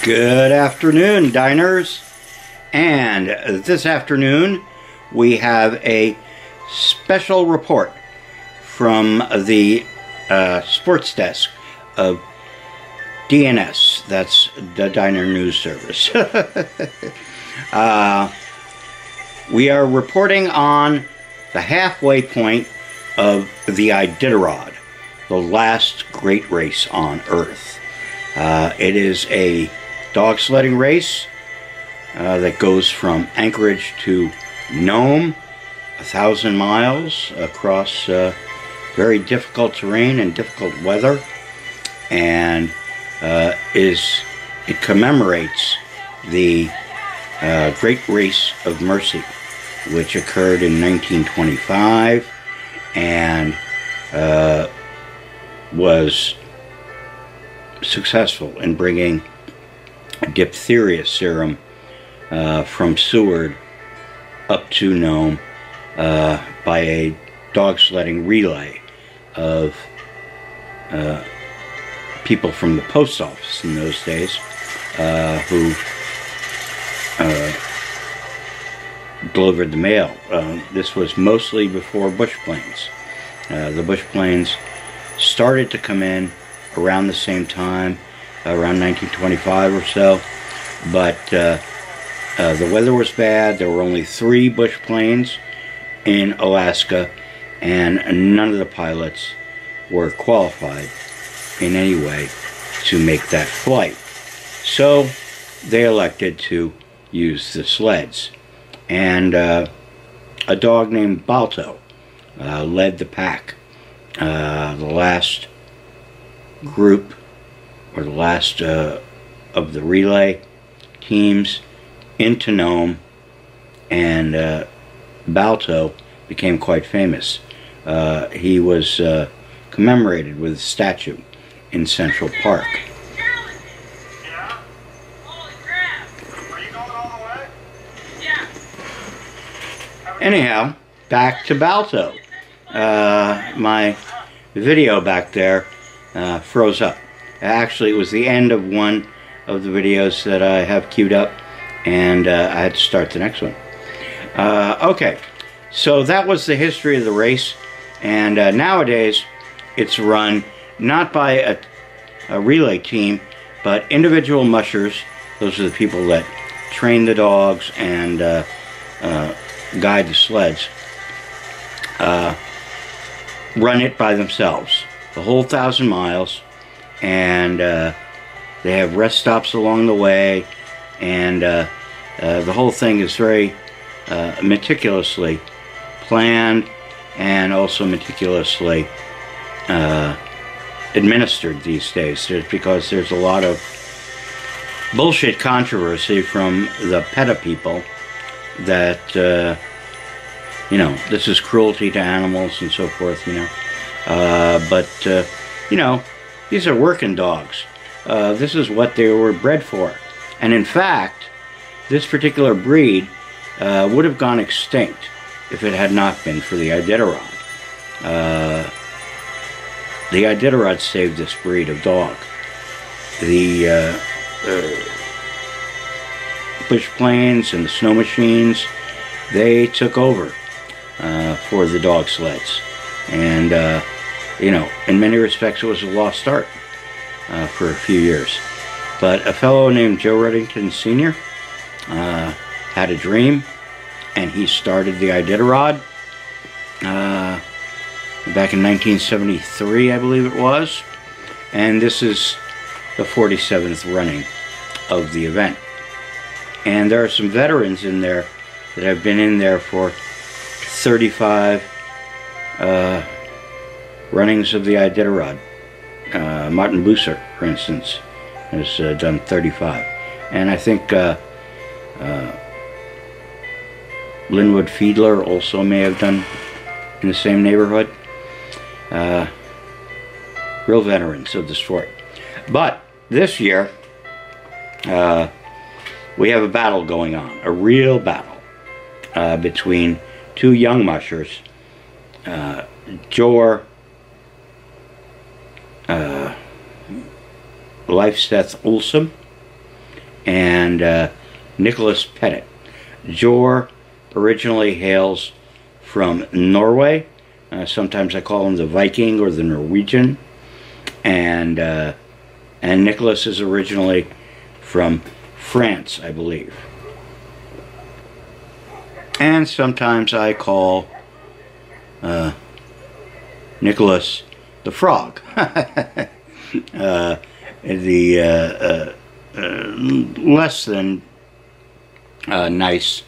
Good afternoon, diners. And this afternoon we have a special report from the sports desk of DNS. That's the Diner News Service. We are reporting on the halfway point of the Iditarod, the last great race on Earth. It is a dog sledding race that goes from Anchorage to Nome, 1,000 miles across very difficult terrain and difficult weather, and it commemorates the Great Race of Mercy, which occurred in 1925 and was successful in bringing diphtheria serum from Seward up to Nome by a dog sledding relay of people from the post office in those days who delivered the mail. This was mostly before bush planes. The bush planes started to come in around the same time, around 1925 or so, but the weather was bad. There were only 3 bush planes in Alaska, and none of the pilots were qualified in any way to make that flight. So they elected to use the sleds, and a dog named Balto led the pack. The last group, or the last of the relay teams, into Nome, and Balto became quite famous. He was commemorated with a statue in Central Park. Yeah? Holy crap! Are you going all the way? Yeah. Anyhow, back to Balto. My video back there froze up. Actually, it was the end of one of the videos that I have queued up, and I had to start the next one. Okay, so that was the history of the race, and nowadays it's run not by a relay team, but individual mushers. Those are the people that train the dogs and guide the sleds. Run it by themselves, the whole 1,000 miles, and they have rest stops along the way, and the whole thing is very meticulously planned and also meticulously administered these days, because there's a lot of bullshit controversy from the PETA people that you know, this is cruelty to animals and so forth, you know. But you know, these are working dogs. This is what they were bred for. And in fact, this particular breed would have gone extinct if it had not been for the Iditarod. The Iditarod saved this breed of dog. The bush planes and the snow machines, they took over for the dog sleds. And, you know, in many respects it was a lost art for a few years. But a fellow named Joe Reddington Sr. Had a dream, and he started the Iditarod back in 1973, I believe it was. And this is the 47th running of the event. And there are some veterans in there that have been in there for 35 runnings of the Iditarod. Martin Bucer, for instance, has done 35. And I think Linwood Fiedler also may have done in the same neighborhood. Real veterans of the sport. But this year, we have a battle going on, a real battle between 2 young mushers, Joar Leifset Ulsom and Nicholas Petit. Joar originally hails from Norway. Sometimes I call him the Viking or the Norwegian. And Nicholas is originally from France, I believe. And sometimes I call Nicholas the Frog. The less than nice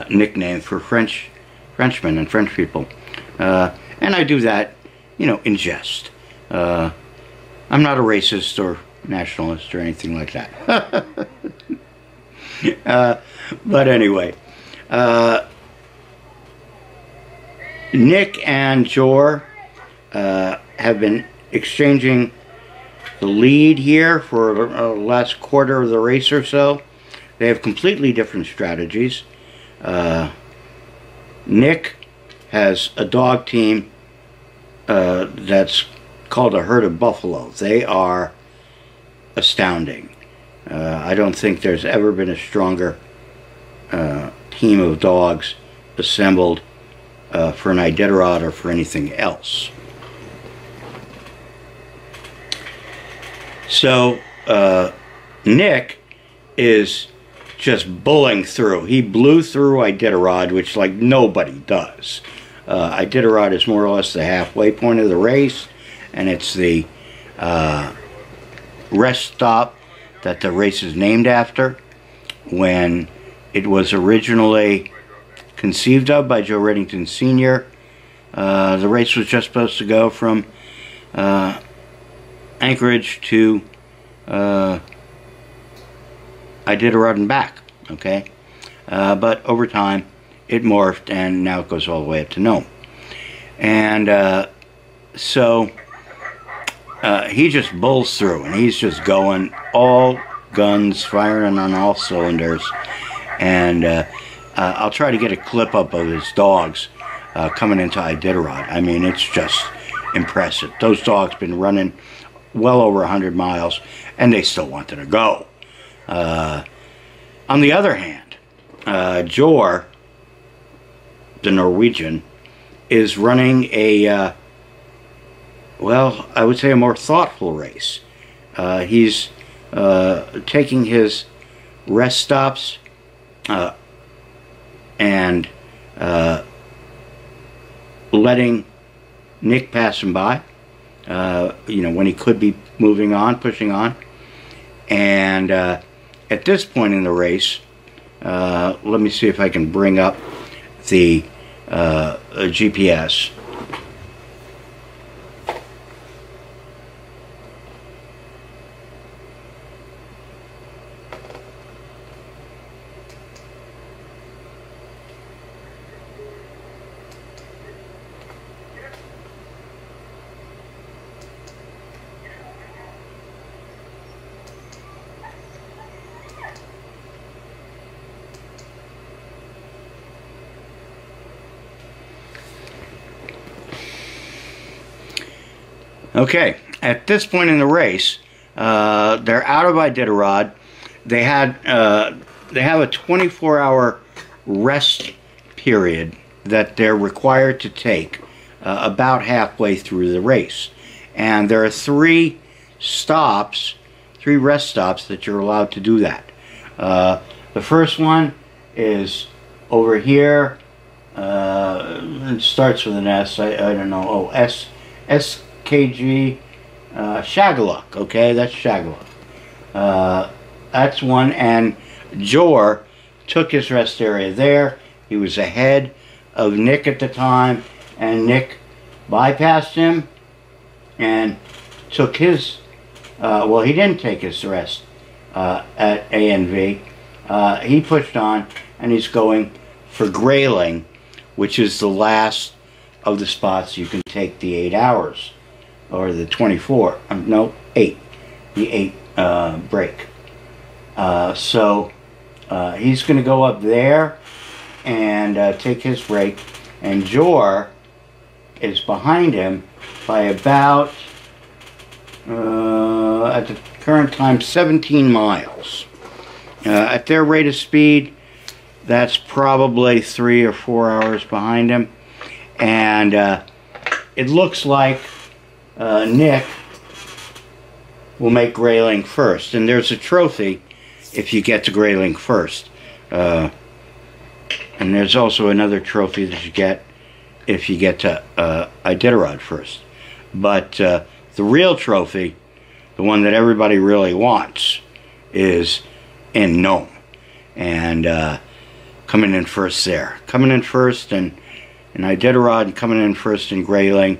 nickname for Frenchmen and French people. And I do that, you know, in jest. I'm not a racist or nationalist or anything like that. But anyway, Nick and Joar have been exchanging the lead here for the last quarter of the race or so. They have completely different strategies. Nick has a dog team that's called a herd of buffalo. They are astounding. I don't think there's ever been a stronger team of dogs assembled for an Iditarod or for anything else. So Nick is just bulling through. He blew through Iditarod, which like nobody does. Iditarod is more or less the halfway point of the race, and it's the rest stop that the race is named after. When it was originally conceived of by Joe Reddington Sr., the race was just supposed to go from Anchorage to Iditarod and back, okay? But over time, it morphed, and now it goes all the way up to Nome. And so he just bulls through, and he's just going all guns, firing on all cylinders. And I'll try to get a clip up of his dogs coming into Iditarod. I mean, it's just impressive. Those dogs been running well over 100 miles, and they still wanted to go. On the other hand, Joar, the Norwegian, is running a, well, I would say a more thoughtful race. He's taking his rest stops and letting Nick pass him by, you know, when he could be moving on, pushing on. And at this point in the race, let me see if I can bring up the GPS. Okay, at this point in the race, they're out of Iditarod. They have a 24-hour rest period that they're required to take about halfway through the race, and there are three rest stops that you're allowed to do that. The first one is over here. It starts with an S. I don't know. Oh, SKG Shagaluk. Okay, that's Shagaluk. That's one. And Joar took his rest area there. He was ahead of Nick at the time, and Nick bypassed him and took his. Well, he didn't take his rest at ANV. He pushed on, and he's going for Grayling, which is the last of the spots you can take the 8 hours, or the 24, no, 8, the 8 break. So he's going to go up there and take his break, and Joar is behind him by about, at the current time, 17 miles. At their rate of speed, that's probably 3 or 4 hours behind him. And it looks like Nick will make Grayling first. And there's a trophy if you get to Grayling first. And there's also another trophy that you get if you get to Iditarod first. But the real trophy, the one that everybody really wants, is in Nome. And coming in first there. Coming in first in Iditarod and coming in first in Grayling,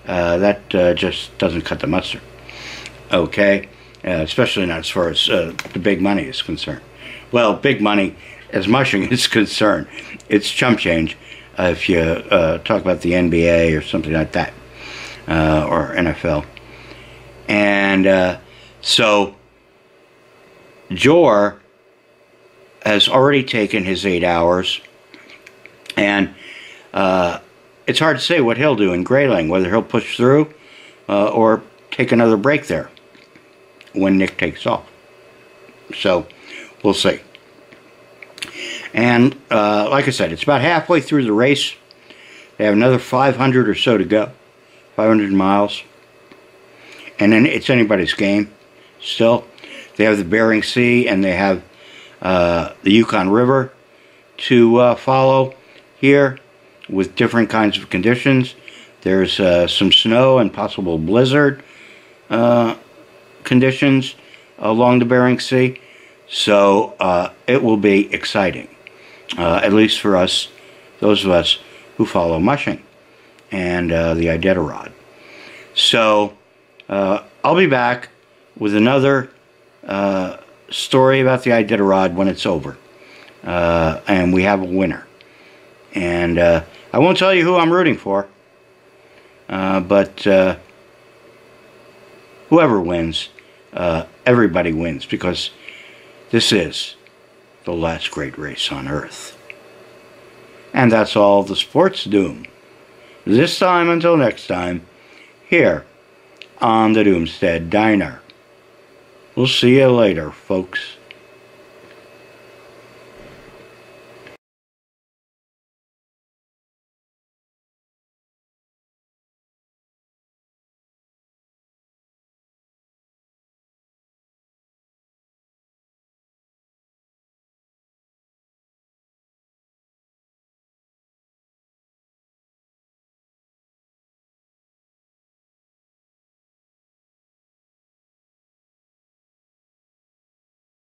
that just doesn't cut the mustard. Okay? Especially not as far as the big money is concerned. Well, big money as mushing is concerned. It's chump change if you talk about the NBA or something like that, or NFL. And so Joar has already taken his 8 hours, and it's hard to say what he'll do in Grayling, whether he'll push through or take another break there when Nick takes off. So we'll see. And like I said, it's about halfway through the race. They have another 500 or so to go, 500 miles, and then it's anybody's game still. They have the Bering Sea, and they have the Yukon River to follow here with different kinds of conditions. There's some snow and possible blizzard conditions along the Bering Sea. So it will be exciting, at least for us, those of us who follow mushing and the Iditarod. So I'll be back with another story about the Iditarod when it's over, and we have a winner. And I won't tell you who I'm rooting for, but whoever wins, everybody wins, because this is the last great race on Earth. And that's all the sports doom. This time until next time, here on the Doomstead Diner. We'll see you later, folks.